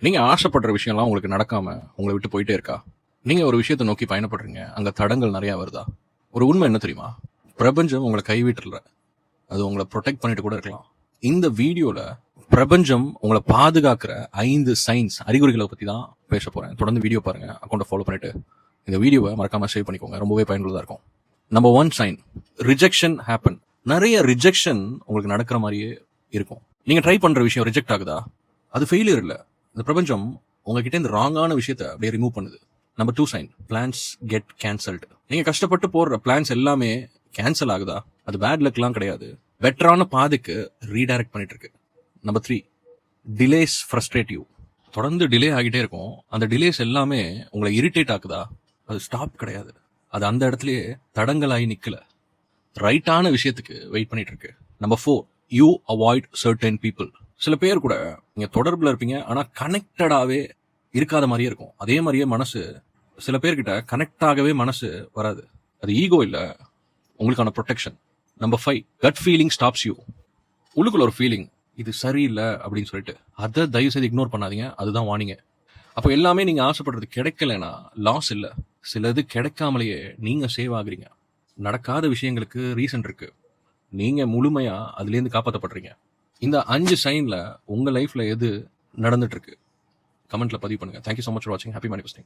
நீங்க ஆசைப்படுற விஷயம்லாம் உங்களுக்கு நடக்காம உங்களை விட்டு போயிட்டே இருக்கா? நீங்க ஒரு விஷயத்தை நோக்கி பயணப்படுறீங்க. அங்க தடங்கள் நிறைய வருதா? ஒரு உண்மை என்ன தெரியுமா? பிரபஞ்சம் உங்களை கைவிட்டுறல. அது உங்களை ப்ரொடெக்ட் பண்ணிட்டு கூட இருக்கலாம். இந்த வீடியோல பிரபஞ்சம் உங்களை பாதுகாக்கிற 5 சைன்ஸ் அறிகுறிகளை பத்தி தான் பேச போறேன். தொடர்ந்து வீடியோ பாருங்க. அக்கௌண்ட்டை ஃபாலோ பண்ணிட்டு இந்த வீடியோவை மறக்காம சேவ் பண்ணிக்கோங்க. ரொம்பவே பயனுள்ளதா இருக்கும். Number 1 sign, rejection happen. நிறைய ரிஜெக்ஷன் உங்களுக்கு நடக்கிற மாதிரியே இருக்கும். நீங்க ட்ரை பண்ற விஷயம் ரிஜெக்ட் ஆகுதா? அது ஃபெயிலியர் இல்ல. இந்த பிரபஞ்சம் உங்ககிட்ட இந்த ராங்கான விஷயத்தை அப்படியே ரிமூவ் பண்ணுது. Number 2 sign, plans get cancelled. நீங்க கஷ்டப்பட்டு போடுற பிளான்ஸ் எல்லாமே கேன்சல் ஆகுதா? அது பேட் லக்லாம் கிடையாது. பெட்டரான பாதைக்கு ரீடைரக்ட் பண்ணிட்டு இருக்கு. Number 3, delays frustrate you. தொடர்ந்து டிலே ஆகிட்டே இருக்கும். அந்த டிலேஸ் எல்லாமே உங்களை இரிட்டேட் ஆகுதா? அது ஸ்டாப் கிடையாது. அது அந்த இடத்துலயே தடங்களாகி நிக்கல. ரைட்டான விஷயத்துக்கு வெயிட் பண்ணிட்டு இருக்கு. Number 4, you avoid certain people. சில பேர் கூட நீங்க தொடர்புல இருப்பீங்க, ஆனா கனெக்டடாவே இருக்காத மாதிரியே இருக்கும். அதே மாதிரியே மனசு சில பேர்கிட்ட கனெக்ட் ஆகவே மனசு வராது. அது ஈகோ இல்ல, உங்களுக்கான protection. Number 5, gut feeling stops you. உள்ளுக்குள்ள ஒரு ஃபீலிங், இது சரியில்லை அப்படின்னு சொல்லிட்டு அதை தயவு செய்து இக்னோர் பண்ணாதீங்க. அதுதான் வார்னிங்க. அப்போ எல்லாமே நீங்க ஆசைப்படுறது கிடைக்கலனா லாஸ் இல்ல, சிலது கிடைக்காமலேயே நீங்க சேவ் ஆகுறீங்க. நடக்காத விஷயங்களுக்கு ரீசன் இருக்கு. நீங்க முழுமையா அதுல இருந்து காப்பாற்றப்படுறீங்க. இந்த 5 சைன்ல உங்க லைஃப்ல எது நடந்துட்டு இருக்கு? கமெண்ட்ல பதிவு பண்ணுங்க. Thank you so much for watching. Happy manifesting.